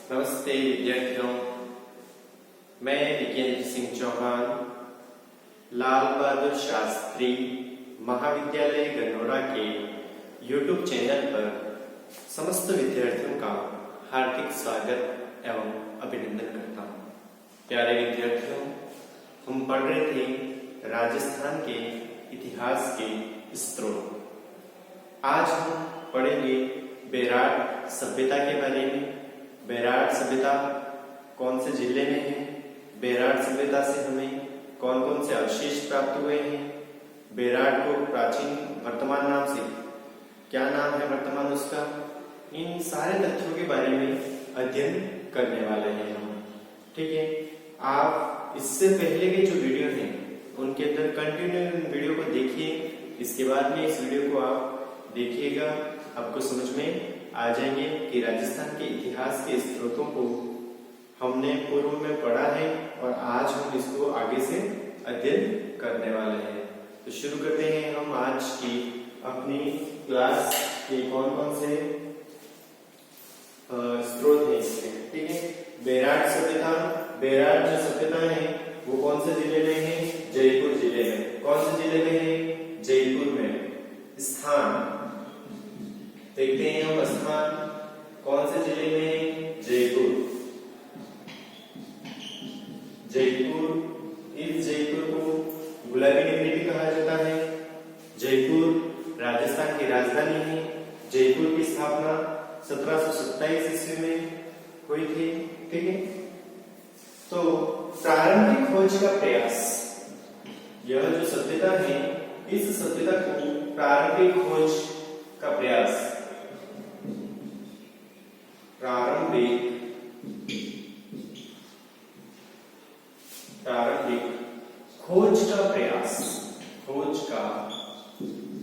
नमस्ते विद्यार्थियों, मैं विकेंद्र सिंह चौहान लाल बहादुर शास्त्री महाविद्यालय गन्नौरा के YouTube चैनल पर समस्त विद्यार्थियों का हार्दिक स्वागत एवं अभिनंदन करता हूँ। प्यारे विद्यार्थियों, हम पढ़ रहे थे राजस्थान के इतिहास के स्रोत। आज हम पढ़ेंगे बेराट सभ्यता के बारे में। बेराट सभ्यता कौन से जिले में है, बेराट सभ्यता से हमें कौन कौन से अवशेष प्राप्त हुए हैं, बेराट को प्राचीन वर्तमान नाम से क्या नाम है वर्तमान उसका, इन सारे तथ्यों के बारे में अध्ययन करने वाले हैं हम। ठीक है, आप इससे पहले के जो वीडियो हैं उनके अंदर कंटिन्यू वीडियो को देखिए, इसके बाद में इस वीडियो को आप देखिएगा, आपको समझ में आ जाएंगे कि राजस्थान के इतिहास के स्रोतों को हमने पूर्व में पढ़ा है और आज हम इसको आगे से अध्ययन करने वाले हैं। तो शुरू करते हैं हम आज की अपनी क्लास के कौन कौन से स्रोत हैं इसके। ठीक है, बेराट सभ्यता, बेराट जो सभ्यता है वो कौन से जिले में है? जयपुर जिले में। कौन से जिले में है? जयपुर में। स्थान देखते हैं हम, स्थान कौन से जिले में? जयपुर। जयपुर, इस जयपुर को गुलाबी नगरी भी कहा जाता है। जयपुर राजस्थान की राजधानी है। जयपुर की स्थापना 1727 ईस्वी में हुई थी। ठीक है, तो प्रारंभिक खोज का प्रयास, यह जो सभ्यता है इस सभ्यता को प्रारंभिक खोज का प्रयास, प्रारंभिक खोज का प्रयास, खोज का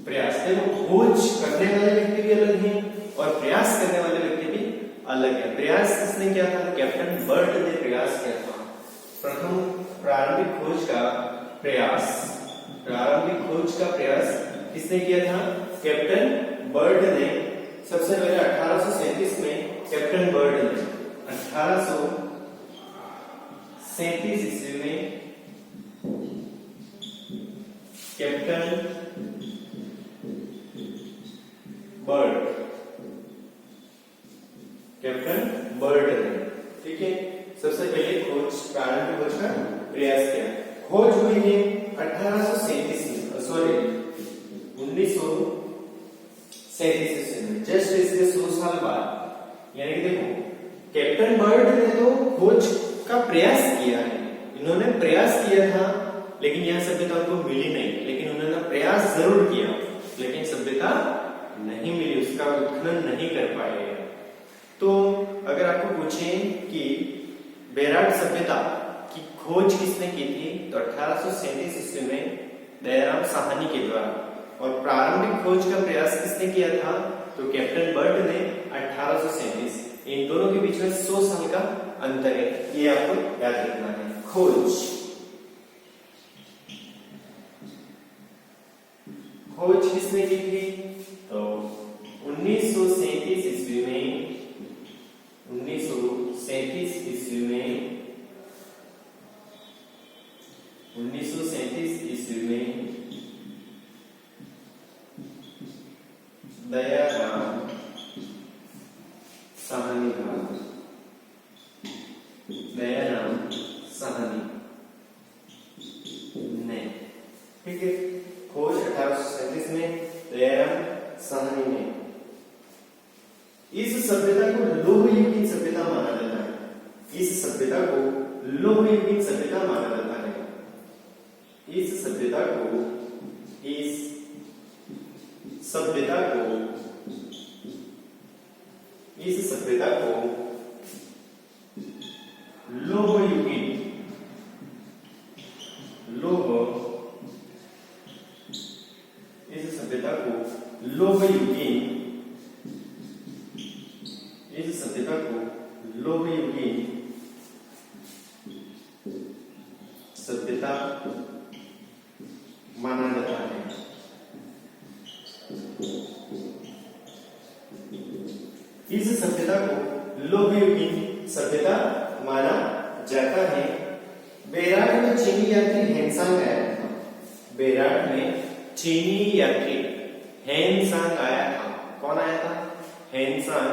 प्रयास। देखो, खोज करने वाले व्यक्ति भी अलग हैं और प्रयास करने वाले व्यक्ति भी अलग है। प्रयास किसने किया था? कैप्टन बर्ड ने प्रयास किया था। प्रथम प्रारंभिक खोज का प्रयास, प्रारंभिक खोज का प्रयास किसने किया था? कैप्टन बर्ड ने। सबसे पहले 1837 में कैप्टन बर्ड ने 1837 ईस्वी में कैप्टन बर्ड ने, ठीक है, सबसे पहले खोज, प्रारंभिक खोज का प्रयास किया। खोज हुई है 1837 में, सॉरी 1937 ईस्वी में, जस्ट इसके 100 साल बाद। यानी कि देखो, कैप्टन बर्ड ने तो खोज का प्रयास किया है, इन्होंने प्रयास किया था, लेकिन यह सभ्यता उनको मिली नहीं, लेकिन उन्होंने प्रयास जरूर किया, लेकिन सभ्यता नहीं मिली, उसका उत्खनन नहीं कर पाए। तो अगर आपको पूछें कि बेराट सभ्यता की खोज किसने की थी, तो 1837 ईस्वी में दयाराम साहनी के द्वारा। और प्रारंभिक खोज का प्रयास किसने किया था? तो कैप्टन बर्ड ने 1837। इन दोनों के बीच में 100 साल का अंतर है, ये आपको याद रखना है। खोज किसने की थी? तो 1937 ईस्वी में, 1937 ईस्वी में, 1937 ईस्वी में दयाराम साहनी ने, ठीक है, खोज 1837 में दयाराम साहनी ने। इस सभ्यता को लौह युगीन सभ्यता माना जाता है। इस सभ्यता को लौह युगीन सभ्यता माना जाता है। इस सभ्यता को लौह युगीन, इस सभ्यता को लौह युगीन सभ्यता माना जाता है। इस सभ्यता को लौह युगीन सभ्यता माना जाता है। बेराट में चीनी यात्री हेनसांग आया था। बेराट में चीनी यात्री हेनसांग आया था। कौन आया था? हेनसांग,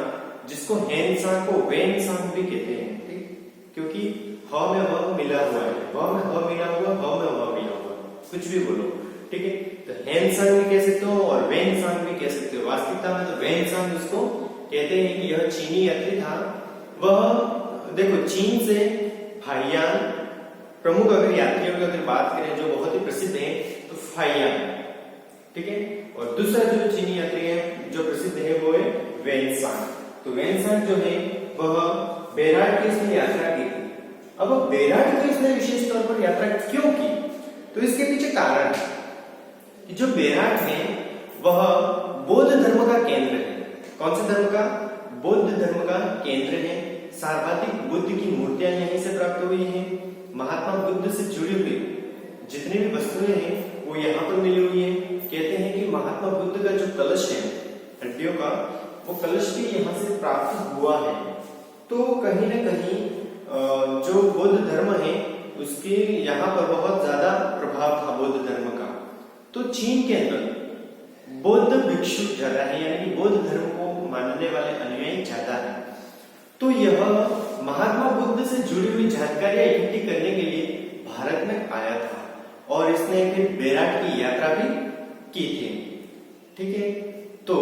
जिसको हेनसांग को वेनसांग भी कहते हैं, ठीक, क्योंकि ह में व मिला हुआ है, व में ह मिला हुआ, ह में व मिला हुआ, कुछ भी बोलो, ठीक है। तो हेनसांग भी कह सकते हो और वेनसांग भी कह सकते हो। वास्तविकता में तो वेनसांग उसको कहते हैं कि यह चीनी यात्री था। वह देखो चीन से फाइयान प्रमुख अगर यात्रियों की अगर बात करें जो बहुत ही प्रसिद्ध है तो फाइयान, ठीक है। और दूसरा जो चीनी यात्री है जो प्रसिद्ध है वो है वेनसांग। तो वेनसांग जो है वह बेराट की इसने यात्रा की थी। अब बेराट की इसने विशेष तौर पर यात्रा क्यों की? तो इसके पीछे कारण है कि जो बेराट है वह बौद्ध धर्म का केंद्र है। कौन से धर्म का? बौद्ध धर्म का केंद्र है। सर्वाधिक बुद्ध की मूर्तियां यहीं से प्राप्त हुई हैं। महात्मा बुद्ध से जुड़ी हुई जितनी भी वस्तुएं हैं वो यहाँ पर मिली हुई है। कहते हैं कि महात्मा बुद्ध का जो कलश है हड्डियों का, वो कलश भी यहाँ से प्राप्त हुआ है। तो कहीं न कहीं जो बौद्ध धर्म है उसके यहाँ पर बहुत ज्यादा प्रभाव था बौद्ध धर्म का। तो चीन के अंदर बौद्ध भिक्षु ज्यादा है, यानी कि बौद्ध धर्म को मानने वाले अनुयायी ज्यादा है। तो यह महात्मा बुद्ध से जुड़ी हुई जानकारियां इकट्ठी करने के लिए भारत में आया था और इसने फिर बेराट की यात्रा भी की थी, ठीक है। तो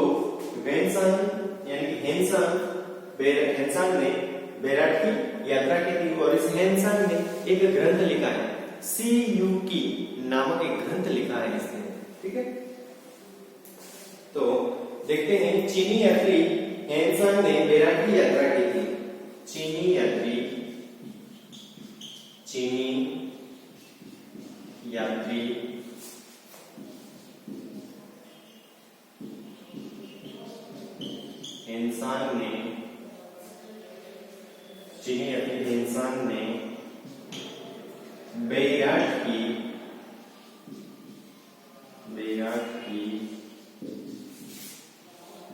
वेनसांग यानी कि हेनसांग ने बेराट की यात्रा की थी और इस हेनसांग ने एक ग्रंथ लिखा है, सीयूकी नामक एक ग्रंथ लिखा है इसने, ठीक है। तो देखते हैं चीनी यात्री हेनसांग ने बेराट की यात्रा की थी। चीनी यात्री हेनसांग ने बेराट की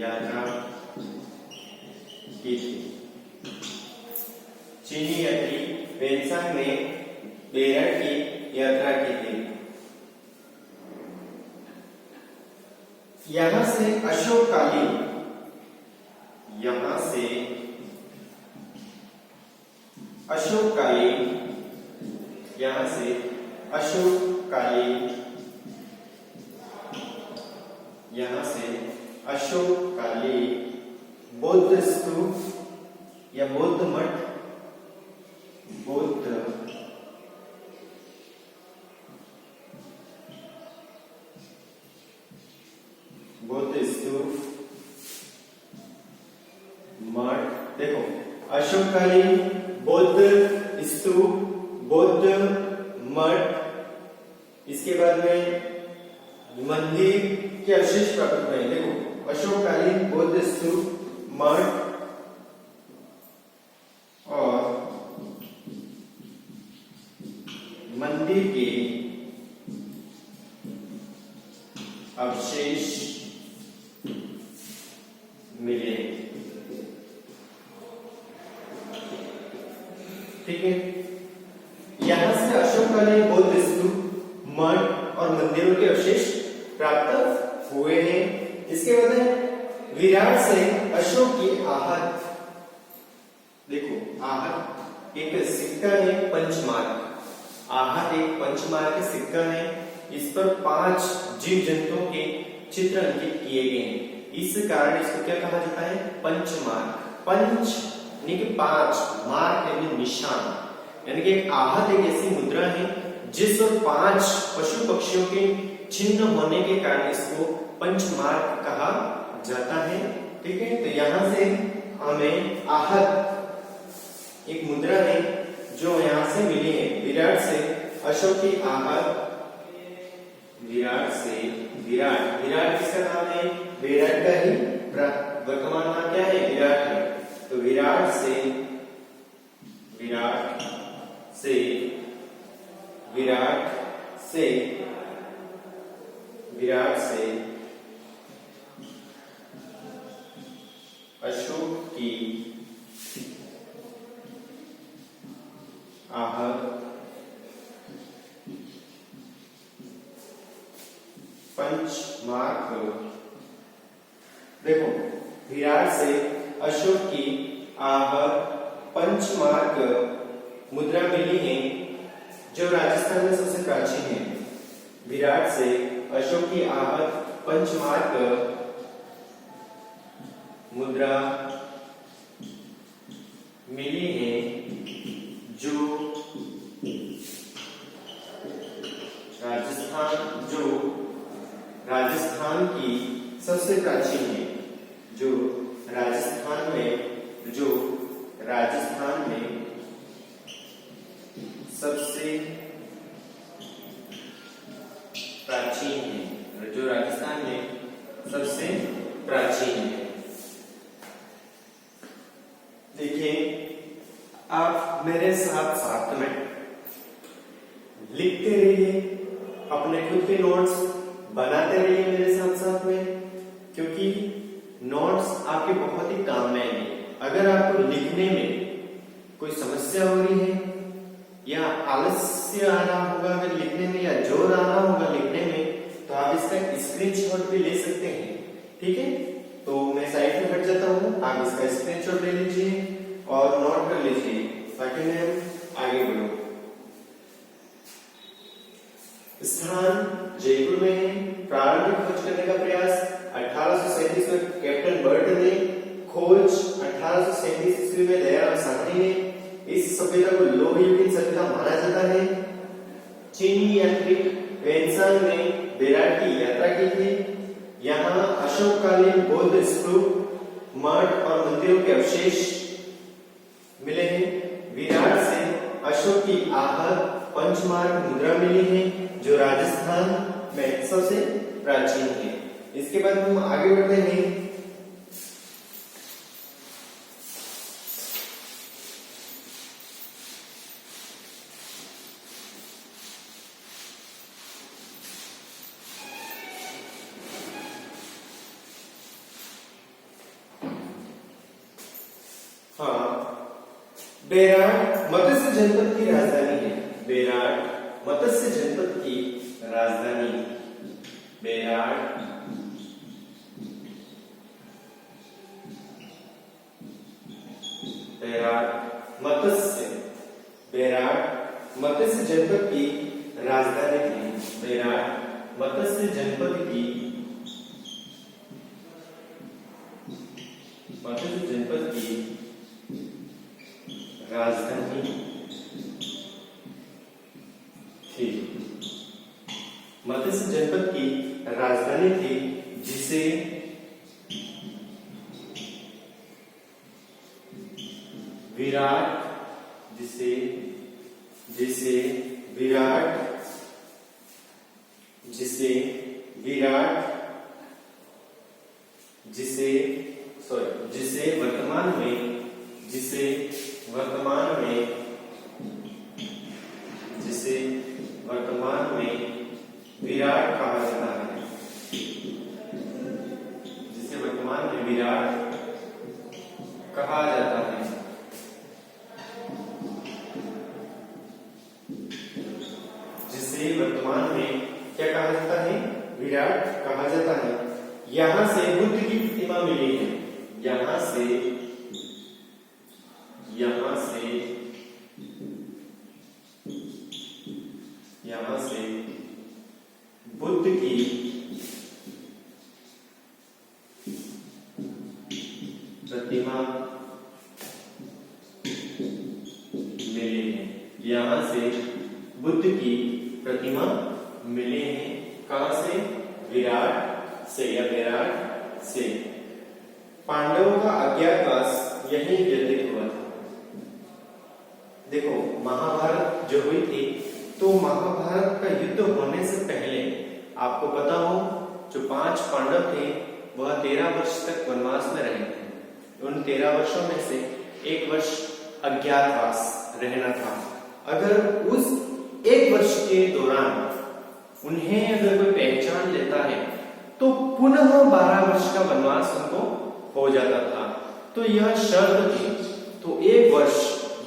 यात्रा की थी। चीनी यात्री हेनसांग ने बेराट की यात्रा की थी। यहां से अशोककालीन बौद्ध स्तूप या बौद्ध मठ, बौद्ध स्तूप मठ, देखो अशोककालीन बौद्ध स्तूप, बौद्ध मठ, इसके बाद में मंदिर के अवशेष प्राप्त हुए। देखो अशोककालीन बौद्ध स्तूप, मठ और मंदिर के अवशेष मिले, ठीक है। यहां से अशोककालीन बौद्ध स्तूप, मठ और मंदिरों के अवशेष प्राप्त हुए हैं। इसके बाद है विराट से अशोक की आहत। देखो आहत एक सिक्का है, पंचमार्क। आहत एक पंचमार्क सिक्का है। इस पर 5 जीव जंतुओं के चित्र अंकित किए गए हैं। इस कारण इसको क्या कहा जाता है? पंचमार्क। पंच यानी कि 5, मार्क यानी निशान, यानी कि एक आहत एक ऐसी मुद्रा है जिस पर 5 पशु पक्षियों के चिन्ह होने के कारण इसको पंचमार्क कहा जाता है, ठीक है। तो यहां से हमें आहत एक मुद्रा है जो यहां से मिली है। विराट से अशोक की आहत, विराट किसका नाम है? विराट का ही वर्तमान नाम क्या है? विराट है। तो विराट से अशोक की पंचमार्क। देखो विराट से अशोक की आहत पंचमार्क मुद्रा मिली है जो राजस्थान में सबसे प्राचीन है। विराट से अशोक की आहत पंचमार्क मुद्रा मिली है जो राजस्थान की सबसे प्राचीन है, जो राजस्थान में सबसे प्राचीन है, जो राजस्थान में सबसे प्राचीन है। देखिए आप मेरे साथ साथ में लिखते रहिए, अपने खुद के नोट्स बनाते रहिए मेरे साथ साथ में, क्योंकि नोट्स आपके बहुत ही काम में आएंगे। अगर आपको लिखने में कोई समस्या हो रही है या आलस्य आ रहा होगा अगर लिखने में, या जोर आ रहा होगा लिखने में, तो आप इसका स्क्रीनशॉट भी ले सकते हैं। ठीक है, तो मैं साइड में हट जाता हूँ, आप इसका स्क्रीनशॉट ले लीजिए और नोट कर लीजिए ताकि मैं आगे बढ़ूं। स्थान जयपुर में है। प्रारंभिक खोज करने का प्रयास 1837 में कैप्टन बर्ट ने, खोज 1837 ईस्वी में दयाराम साहनी ने। इस सभ्यता को लौह युग की सभ्यता माना जाता है। चीनी यात्री वेन्सांग ने बेराट की यात्रा की थी। यहाँ अशोककालीन बौद्ध स्तूप, मठ और मंदिरों के अवशेष मिले हैं। विराट से अशोक की आहत पंचमार्क मुद्रा मिली है जो राजस्थान में सबसे प्राचीन है। इसके बाद हम आगे बढ़ते हैं। बेराट मत्स्य जनपद की राजधानी है। बेराट मत्स्य जनपद की राजधानी। बेराट मत्स्य जनपद की राजधानी थी। बेराट मत्स्य जनपद की राजधानी थी। मत्स्य जनपद की राजधानी थी जिसे विराट वर्तमान में विराट कहा जाता है। जिसे वर्तमान में विराट कहा जाता है। जिसे वर्तमान में क्या कहा जाता है? विराट कहा जाता है। यहां से बुद्ध की प्रतिमा मिली है। यहां से बुद्ध की प्रतिमा मिली है। यहां से बुद्ध की प्रतिमा मिले हैं। कहां से? विराट से या बेराट से। पांडवों का अज्ञातवास यहीं व्यतीत हुआ था। देखो महाभारत जो हुई थी, तो महाभारत का युद्ध होने से पहले आपको पता हो जो 5 पांडव थे वह 13 वर्ष तक वनवास में रहे थे। उन 13 वर्षों में से 1 वर्ष अज्ञातवास रहना था। अगर उस 1 वर्ष के दौरान उन्हें अगर कोई पहचान लेता है तो पुनः 12 वर्ष का वनवास उनको हो जाता था। तो यह शर्त थी। तो 1 वर्ष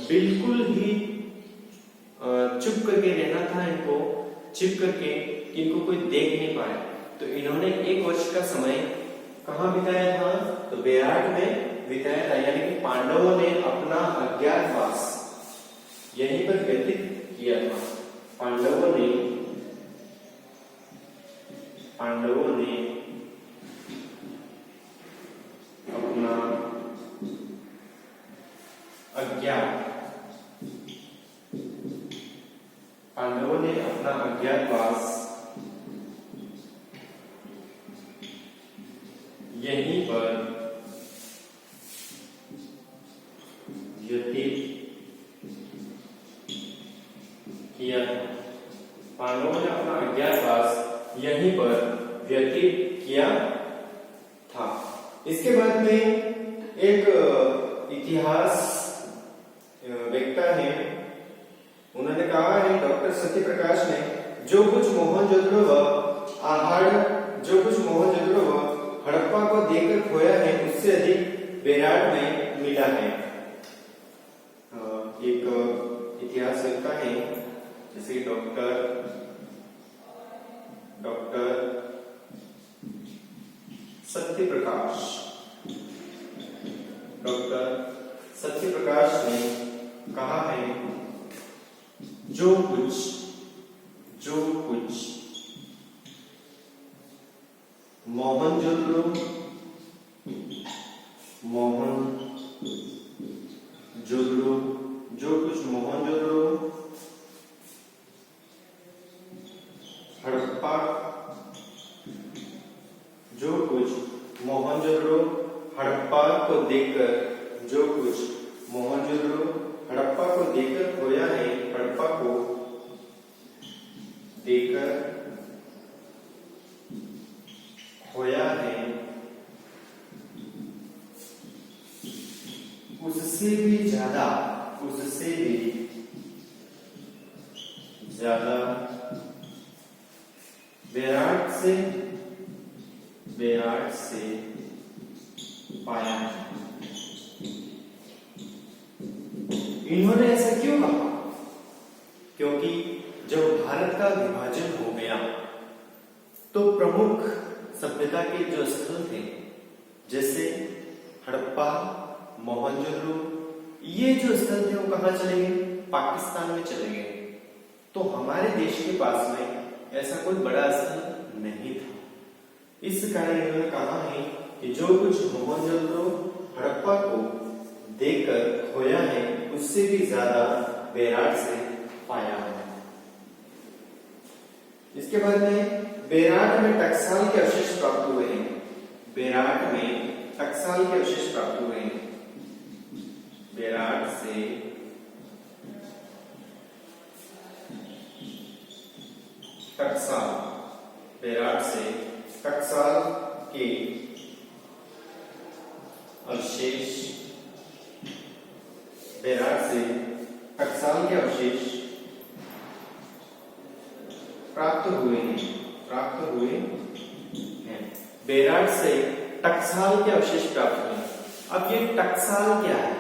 बिल्कुल ही चुप करके रहना था इनको, चुप करके इनको कोई देख नहीं पाए। तो इन्होंने 1 वर्ष का समय कहाँ बिताया था? तो बेराट में बिताया था, यानी कि पांडवों ने अपना अज्ञातवास यहीं पर व्यतीत किया था। पांडवों ने अपना अज्ञातवास यहीं पर व्यतीत किया था। पांडवों ने अपना अज्ञातवास यहीं पर व्यतीत किया था। इसके बाद में एक इतिहास व्यक्ता है, उन्होंने कहा है, डॉक्टर सत्यप्रकाश ने, जो कुछ मोहनजोदड़ो व हड़प्पा को देखकर खोया है उससे अधिक बेराट में मिला है। एक इतिहास व्यक्ता है जैसे डॉक्टर सत्यप्रकाश ने कहा है, जो कुछ मोहनजोदड़ो हड़प्पा को देखकर खोया है, हड़प्पा को देखकर खोया है, उससे भी ज्यादा बेराट से पाया है। इन्होंने ऐसा क्यों कहा? क्योंकि जब भारत का विभाजन हो गया तो प्रमुख सभ्यता के जो स्थल थे जैसे हड़प्पा, मोहनजोदड़ो, ये जो स्थल थे वो कहां चले गए? पाकिस्तान में चले गए। तो हमारे देश के पास में ऐसा कोई बड़ा स्थल नहीं था। इस कारण इन्होंने कहा है कि जो कुछ मोहनजोदड़ो हड़प्पा को देखकर खोया है उससे भी ज्यादा बेराट से पाया है। इसके बाद में बेराट में टकसाल के अवशेष प्राप्त हुए हैं। बेराट में टकसाल के अवशेष प्राप्त हुए हैं। बेराट से टकसाल के अवशेष, बेराट से टकसाल के अवशेष प्राप्त हुए हैं। बेराट से टकसाल के अवशेष प्राप्त हुए। अब ये टकसाल क्या है?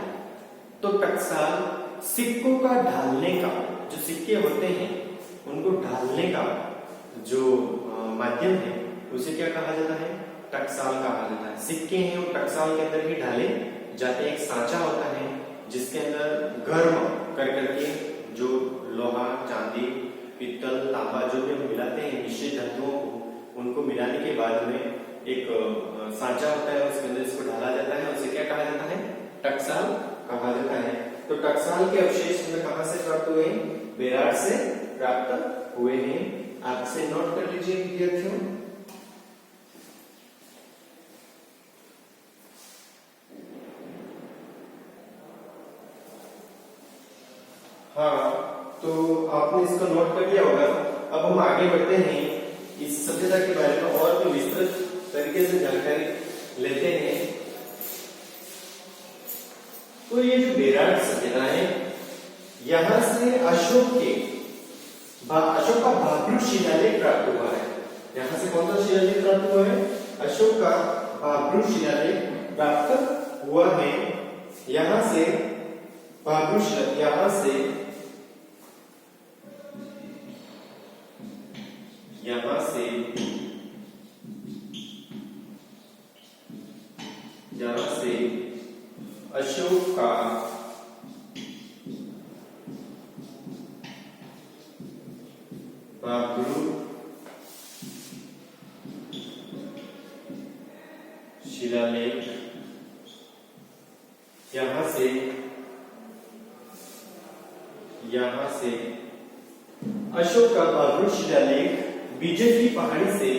तो टकसाल सिक्कों का ढालने का, जो सिक्के होते हैं उनको ढालने का जो माध्यम है उसे क्या कहा जाता है? टकसाल कहा जाता है। सिक्के हैं वो टकसाल के अंदर ही ढाले जाते हैं। एक सांचा होता है जिसके अंदर गर्म कर करके जो लोहा, चांदी, पित्तल, तांबा जो भी हम मिलाते हैं विशेष धातुओं को, उनको मिलाने के बाद में एक सांचा होता है, उसके अंदर इसको ढाला जाता है। उसे क्या कहा जाता है? टकसाल कहा जाता है। तो टकसाल के अवशेष हमें कहां से प्राप्त हुए? बेराट से प्राप्त हुए हैं। आपसे नोट कर लीजिए विद्यार्थियों। हाँ, तो आपने इसको नोट कर लिया होगा। अब हम आगे बढ़ते हैं, इस सभ्यता के बारे में और भी विस्तृत तरीके से जानकारी लेते हैं। तो ये जो बेराट सभ्यता है, यहां से अशोक का भाभरू शिलालेख प्राप्त हुआ है। यहां से कौन सा शिलालेख प्राप्त हुआ है? अशोक का भाभरू शिलालेख प्राप्त हुआ है। यहां से भाभरू शिलालेख, यहां से यहाँ से अशोक का बाबरू शिलालेख, यहाँ से अशोक का बाबरू शिलालेख बीजक की पहाड़ी से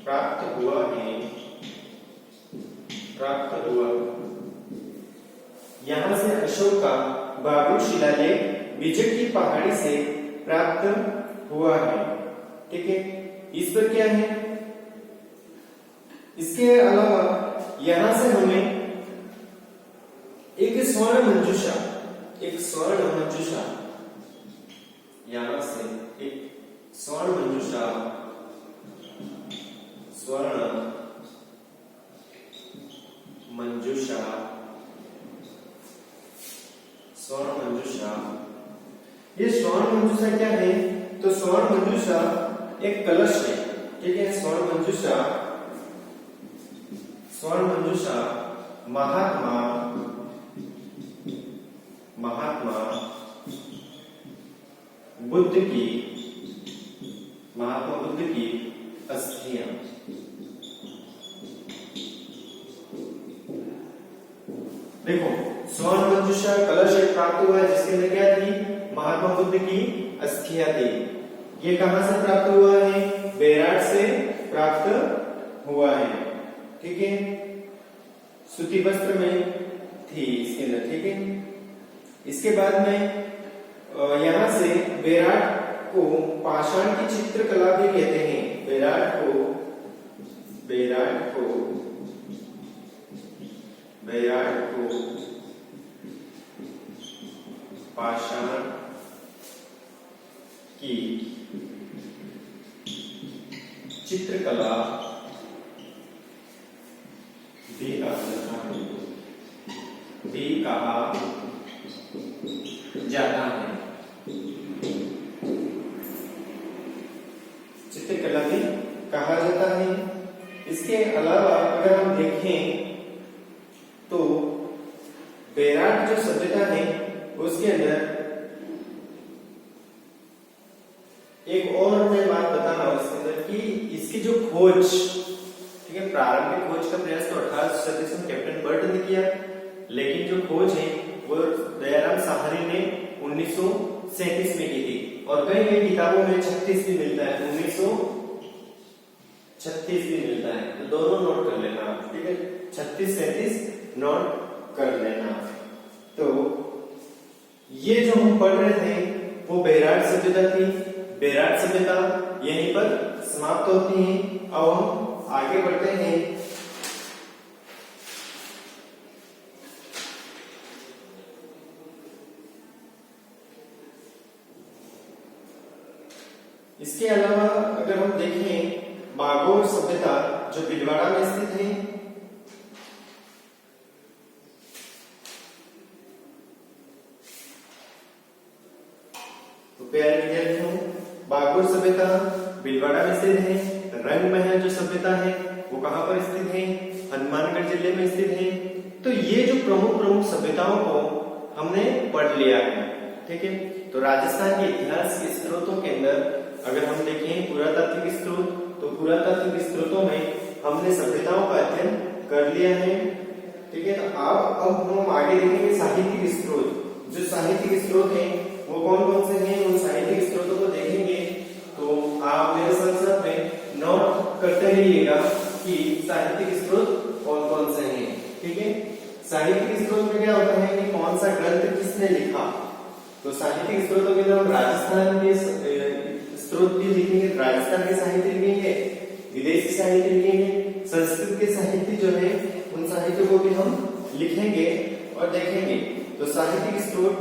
प्राप्त हुआ। यहाँ से अशोक का बाबरू शिलालेख बीजक की पहाड़ी से प्राप्त हुआ है। ठीक है, इस पर क्या है? इसके अलावा यहां से हमें एक स्वर्ण मंजूषा, यहां से एक स्वर्ण मंजूषा ये स्वर्ण मंजूषा क्या है? तो स्वर्ण मंजूषा एक कलश है। ठीक है, स्वर्ण मंजूषा महात्मा बुद्ध की अस्थियां। देखो, स्वर्ण मंजूषा कलश एक प्राप्त हुआ है जिसके अंदर क्या थी? महात्मा बुद्ध की अस्थियां थी। ये कहां से प्राप्त हुआ है? बेराट से प्राप्त हुआ है। ठीक है, सूती वस्त्र में थी इसके अंदर। ठीक है, इसके बाद में यहां से बेराट को पाषाण की चित्रकला भी कहते हैं। बेराट को पाषाण की चित्रकला भी कहा जाता है। चित्रकला भी कहा जाता है। इसके अलावा अगर हम देखें तो बेराट जो सभ्यता है उसके अंदर एक और मैं बात बता रहा हूं इसके अंदर कि इसकी जो खोज, ठीक है, प्रारंभिक खोज का प्रयास तो 1837 में कैप्टन बर्ट ने किया, लेकिन जो खोज है वो दयाराम साहनी ने 1937 में की थी। और कई कई किताबों में 36 भी मिलता है, 1936 भी मिलता है, तो दोनों नोट कर लेना। ठीक है, 36-37 नोट कर लेना। तो ये जो हम पढ़ रहे थे वो बेराट सभ्यता थी। बेराट सभ्यता यहीं पर समाप्त होती है। अब हम आगे बढ़ते हैं। इसके अलावा अगर हम देखें बागोर सभ्यता जो भीलवाड़ा में स्थित है, तो प्यारे विद्यार्थियों, बागोर सभ्यता भीलवाड़ा में स्थित है। रंग महल जो सभ्यता है वो कहां पर स्थित है? हनुमानगढ़ जिले में स्थित है। तो ये जो प्रमुख सभ्यताओं को हमने पढ़ लिया है। ठीक है, तो राजस्थान के इतिहास के स्रोतों के अंदर अगर हम देखें पुरातात्विक स्रोत, तो पुरातात्विक स्रोतों में हमने सभ्यताओं का अध्ययन कर लिया है। ठीक है, तो अब हम आगे देखेंगे साहित्यिक स्रोत। जो साहित्यिक स्रोत हैं वो कौन कौन से हैं, उन साहित्यिक स्रोतों को देखेंगे। तो आप मेरे साथ में नोट करते रहिएगा कि साहित्यिक स्रोत कौन कौन से हैं। ठीक है, साहित्यिक स्रोत में क्या होता है कि कौन सा ग्रंथ किसने लिखा। तो साहित्यिक स्रोतों के अंदर राजस्थान के स्रोत भी लिखेंगे, राजस्थान के साहित्य लिखेंगे, विदेशी साहित्य लिखेंगे, संस्कृत के साहित्य जो है उन साहित्य को भी हम लिखेंगे और देखेंगे। तो साहित्यिक स्रोत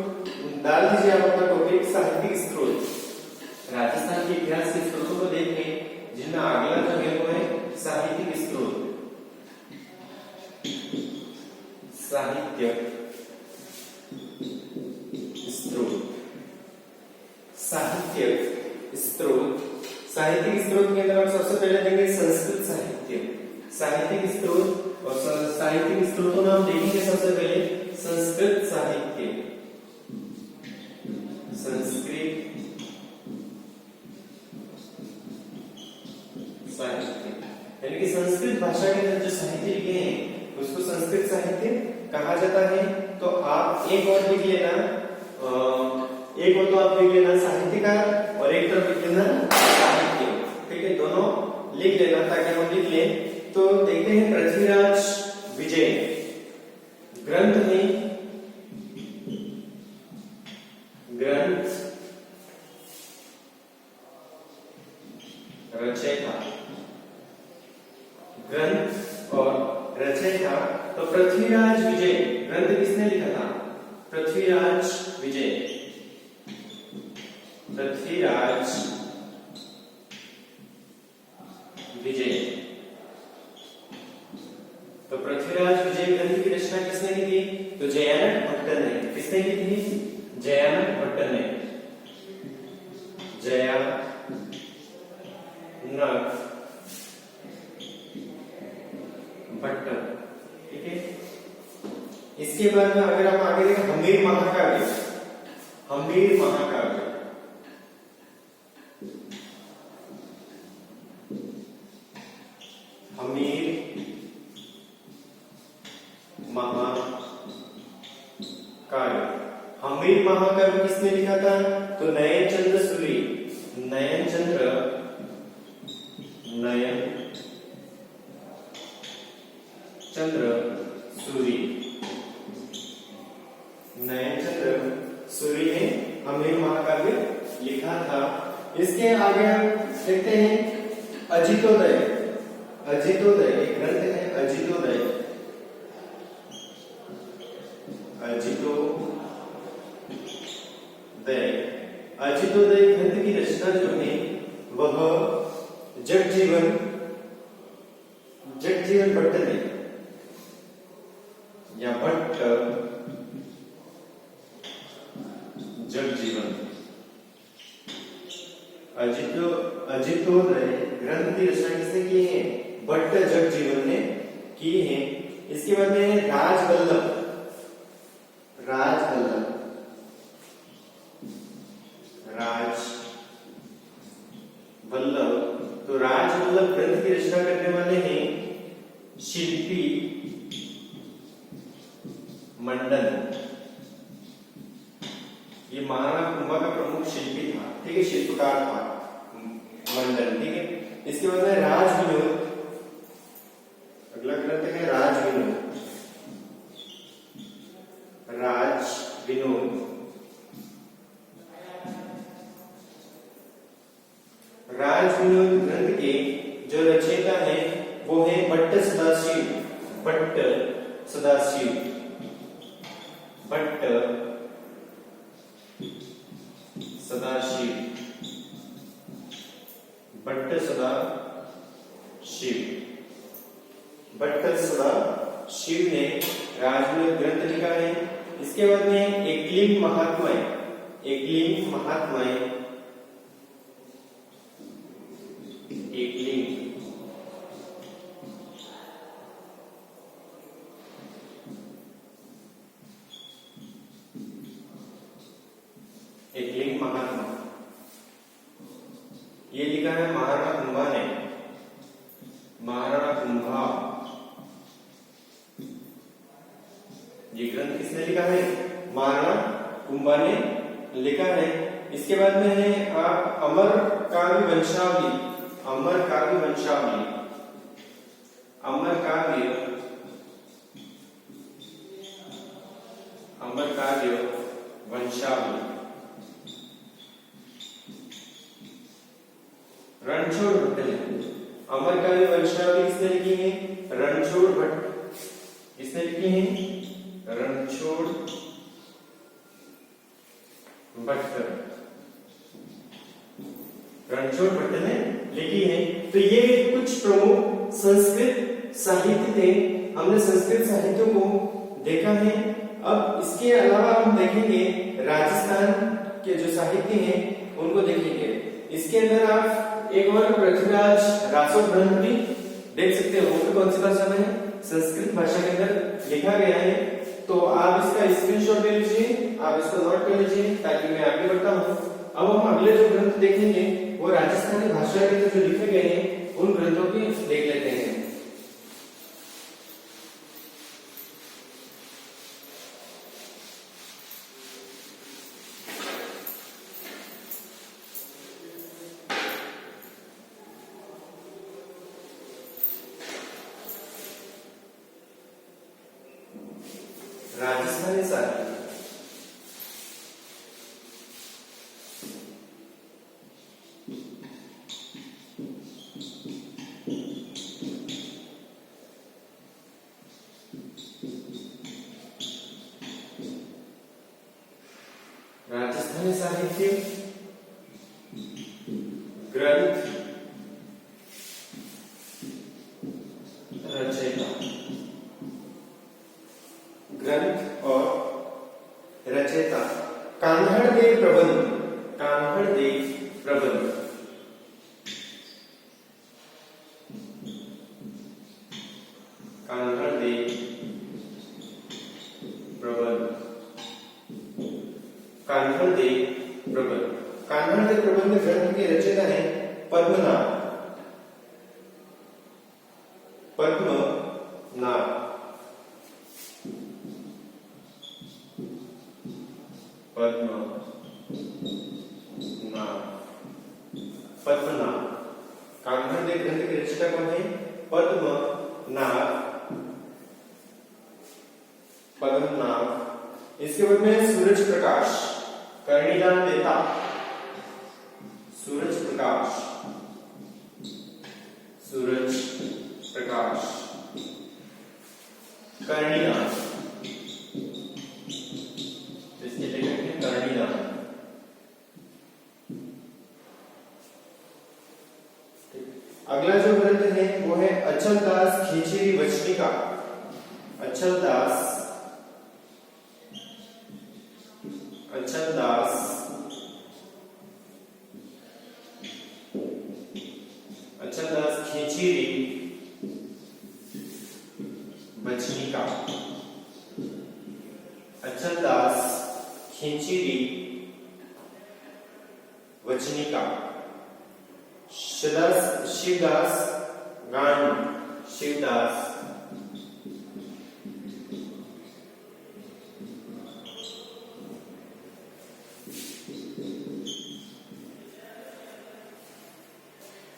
डाल दीजिए आप अपना टॉपिक साहित्यिक स्रोत। राजस्थान के इतिहास के स्रोतों को देखें, जिनमें अगला जो है वो है साहित्यिक स्रोत। साहित्य स्रोत। साहित्य स्रोत, साहित्यिक स्रोत के अंदर हम सबसे पहले देंगे संस्कृत साहित्य। साहित्यिक स्रोत और साहित्यिक स्रोतों में हम देखेंगे सबसे पहले संस्कृत साहित्य। संस्कृत साहित्य यानी कि संस्कृत भाषा के अंदर जो साहित्य लिखे हैं उसको संस्कृत साहित्य कहा जाता है। तो आप एक और लिख लेना, एक और तो आप लिख लेना साहित्यकार और एक तरफ लिख लेना साहित्य। ठीक है, दोनों लिख लेना ताकि हम लिख लें। तो देखते हैं पृथ्वीराज विजय ग्रंथ में, ग्रंथ रचयिता, ग्रंथ और रचयिता। तो पृथ्वीराज विजय ग्रंथ किसने लिखा था? पृथ्वीराज विजय। पृथ्वीराज विजय। तो पृथ्वीराज विजय ग्रंथ की रचना किसने की थी? तो जयानक भट्ट ने। किसने की थी? जयानक भट्ट ने। जयानक। भट्ट। ठीक है, इसके बाद में अगर हम आगे देखें हम्मीर महाकाव्य। हम्मीर महाकाव्य, हम्मीर महाकाव्य। हम्मीर महाकाव्य किसने लिखा था? तो नयन चंद्र सूरी। नयन चंद्र सूरी। नयन चंद्र सूरी ने हम्मीर महाकाव्य लिखा था। इसके आगे हम देखते हैं अजितोदय। अजितोदय एक ग्रंथ है, अजितोदय। अजितोदय। अजितोदय ग्रंथ की रचना जो है वह जगजीवन भट्ट ने, या भट्ट जगजीवन। अजितोदय ग्रंथ की रचना किसने की है? भट्ट जगजीवन ने की है। इसके बाद में राजवल्लभ। राजवल्लभ तो राजवल्लभ ग्रंथ की रचना करने वाले हैं शिल्पी मंडन। ये महाराणा कुंभा का प्रमुख शिल्पी था। ठीक है, शिल्पकार था मंडन। ठीक है, इसके बाद में राज विनोद। अगला ग्रंथ है राज विनोद। राज विनोद। राज विनोद ग्रंथ के जो रचयिता है वो है भट्ट सदाशिव। भट्ट सदाशिव। भट्ट सदाशिव। भट्ट सदाशिव। भट्ट सदाशिव ने राजविनोद ग्रंथ लिखा है। इसके बाद में एकलिंग महात्म्य। एकलिंग महात्म्य। एकलिंग एकलिंग महात्मा, ये लिखा है महाराणा कुंभा ने। महाराणा कुंभा ये ग्रंथ किसने लिखा है? महाराणा कुंभा ने लिखा है। इसके बाद में है आप अमर काव्य वंशावली। अमर काव्य वंशावली। अमर काव्य वंशावली। रणछोड़ भट्ट ने अमर काव्य वंशावली किसने लिखी है? रणछोड़ भट्ट। किसने लिखी है? रणछोड़ भट्ट। रणछोड़ भट्ट ने लिखी है। तो ये कुछ प्रमुख संस्कृत साहित्य थे। हमने संस्कृत साहित्यों को देखा है। अब इसके अलावा हम देखेंगे राजस्थान के जो साहित्य हैं उनको देखेंगे। इसके अंदर आप एक और पृथ्वीराज रासो ग्रंथ भी देख सकते हो, वो भी कौन सी भाषा में है? संस्कृत भाषा के अंदर लिखा गया है। तो आप इसका स्क्रीनशॉट ले लीजिए, आप इसको नोट कर लीजिए ताकि मैं आगे बढ़ता हूँ। अब हम अगले जो ग्रंथ देखेंगे वो राजस्थानी भाषा के अंदर जो लिखे गए हैं उन ग्रंथों की देख लेते हैं। राजस्थानी साहित्य राजस्थानी साहित्य ग्रंथ रचयिता, ग्रंथ और रचयिता कान्हड़देव प्रबंध, कान्हड़देव प्रबंध, कान्हड़देव प्रबंध, कान्हड़देव प्रबंध। कान्हड़देव प्रबंध ग्रंथ के रचयिता है पद्मनाभ, पद्मनाभ, पद्मनाभ, पद्मनाभ। कान्हड़देव ग्रंथ के रचयिता कौन है? पद्मनाभ, पद्मनाभ। इसके बाद में सूरज प्रकाश, कर्णिदान देता, सूरज प्रकाश, सूरज प्रकाश, कर्णिदान, इसके लेखक हैं कर्णिदान। अगला जो ग्रंथ है वो है अचलदास खींचेरी वचनिका, अचलदास, अचलदास अचलदास खींचेरी वचनिका, अचलदास खींचेरी वचनिका। शिवदास गांधी, शिवदास,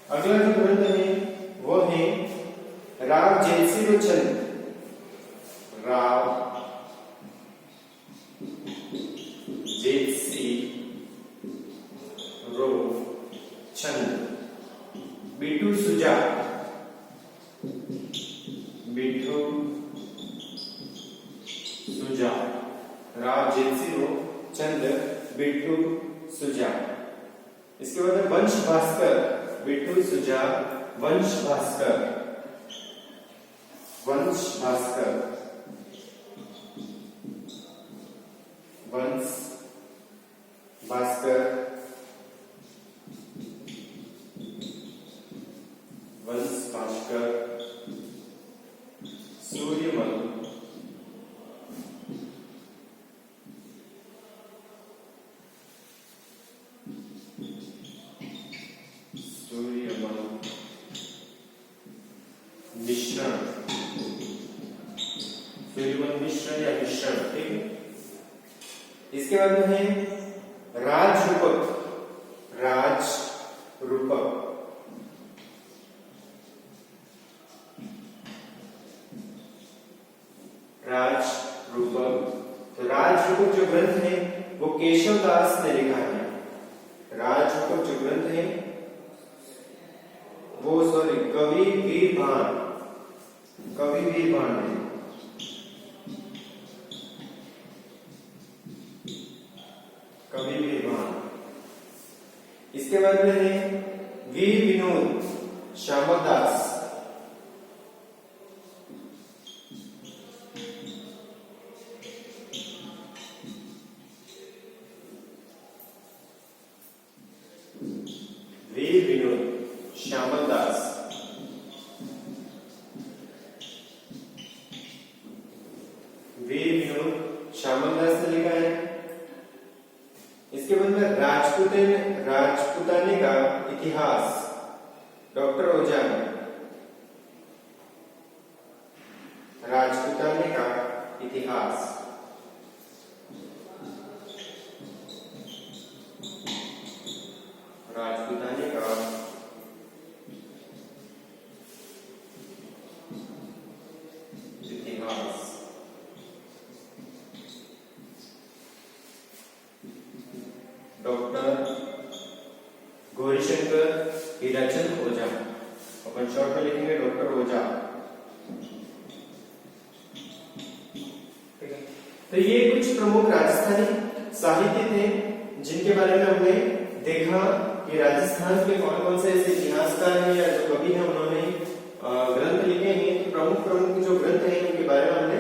अगला जो ग्रंथ है वो है राव जयसिंह चंद, राव जयसिंह चंद, बिट्टू सुजा, बिट्टू सुजा, राव जयसिंह चंद, बिट्टू सुजा। इसके बाद वंश भास्कर, बिट्टू सुजा, वंश भास्कर, वंश भास्कर, वंश भास्कर, वंश भास्कर, सूर्यमल, सूर्यमल मिश्रण, सूर्यमल मिश्रण या मिश्रण, ठीक है। इसके बाद में है राजरूपक, राजरूपक, राजरूपक। तो राजरूपक जो ग्रंथ है वो केशवदास ने लिखा है। राजरूपक जो ग्रंथ है वो कवि वीरभान, कवि वीरभान ने, कवि वीरभान। इसके बाद में है वीर विनोद श्यामदास, वीर विनोद श्यामल दास ने लिखा है। इसके बाद में राजपूताने का इतिहास डॉक्टर ओझा ने। राजपूताने का इतिहास राजपूताने का इतिहास डॉक्टर गौरीशंकर हीराचंद ओझा। अपन शॉर्ट में लिखेंगे डॉक्टर ओझा। तो ये कुछ प्रमुख राजस्थानी साहित्य थे जिनके बारे में हमने देखा कि राजस्थान के कौन कौन से ऐसे इतिहासकार हैं या जो कवि हैं उन्होंने ग्रंथ लिखे हैं। तो प्रमुख जो ग्रंथ हैं उनके बारे में हमने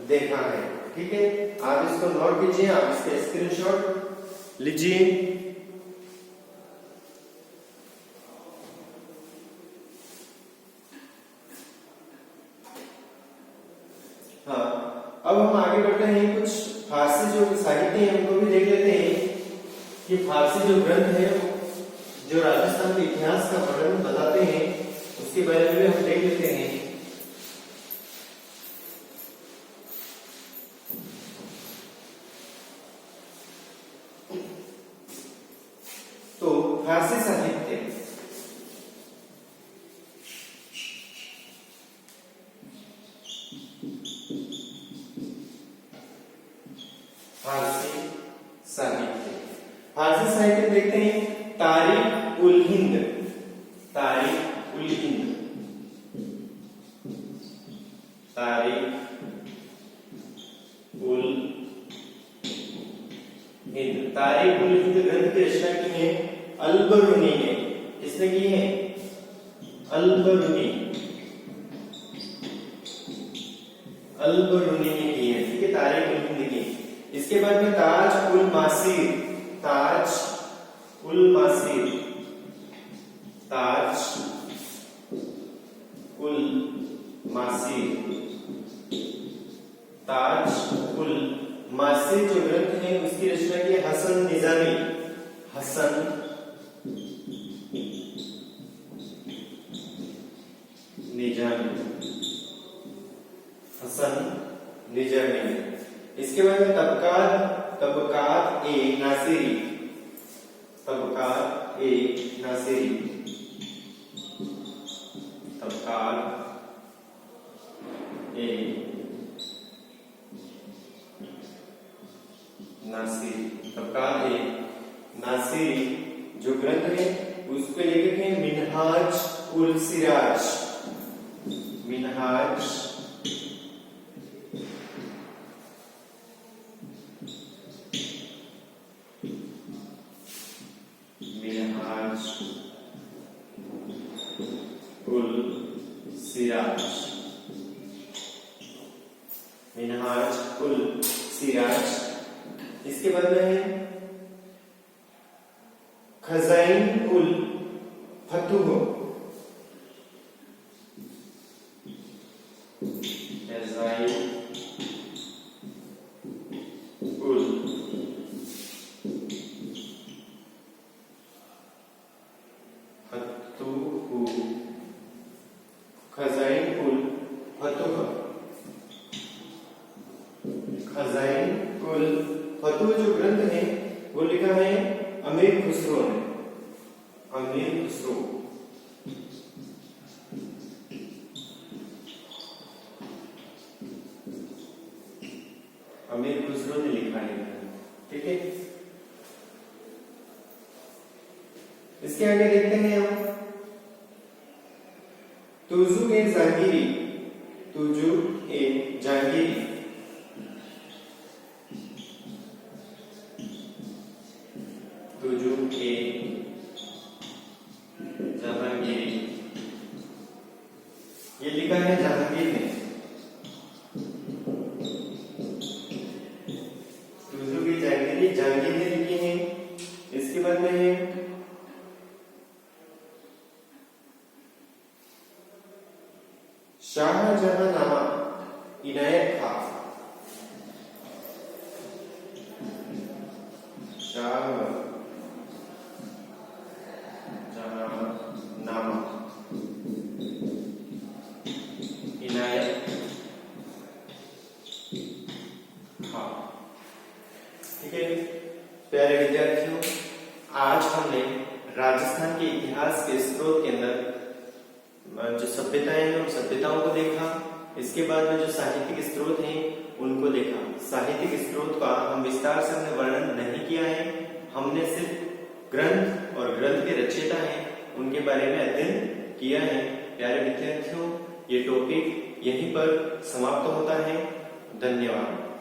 देखा है। ठीक है, आप इसको नोट कीजिए, आप इसके स्क्रीनशॉट लीजिए। हाँ, अब हम आगे बढ़ते हैं। कुछ फारसी जो साहित्य है उनको भी देख लेते हैं कि फारसी जो ग्रंथ है जो राजस्थान के इतिहास का वर्णन बताते हैं उसके बारे में भी हम देख लेते हैं। तो फारसी साहित्य फारसी साहित्य देखते हैं। तारीख उल हिंद ग्रंथ की रचना की है अल-बरूनी ने। किसने की है? अल-बरूनी ने की है। ठीक है, तारीख उल हिंद की। इसके बाद में ताज उल मासीर जो ग्रंथ है उसकी रचना की हसन निजामी। इसके बाद में तबकात ए नासिरी जो ग्रंथ है उसके लेखक हैं मिनहाज उल सिराज। इसके बाद में है खजाइन उल फतूह। फतूह जो ग्रंथ है वो लिखा है अमीर खुसरो ने। अमीर खुसरो ने लिखा है। ठीक है, इसके आगे देखते हैं हम तुजू ए जहांगीरी। ये लिखा है जहांगीर ने। जहांगीर ने लिखी है। इसके बाद में है शाहजहांनामा इनायत खां। हाँ, ठीक है प्यारे विद्यार्थियों, आज हमने राजस्थान के इतिहास के स्रोत के अंदर जो सभ्यताएं हैं उन सभ्यताओं को देखा। इसके बाद में जो साहित्यिक स्रोत हैं उनको देखा। साहित्यिक स्रोत का हम विस्तार से हमने वर्णन नहीं किया है, हमने सिर्फ ग्रंथ और ग्रंथ के रचयिता हैं उनके बारे में अध्ययन किया है। प्यारे विद्यार्थियों, ये टॉपिक यहीं पर समाप्त होता है। धन्यवाद।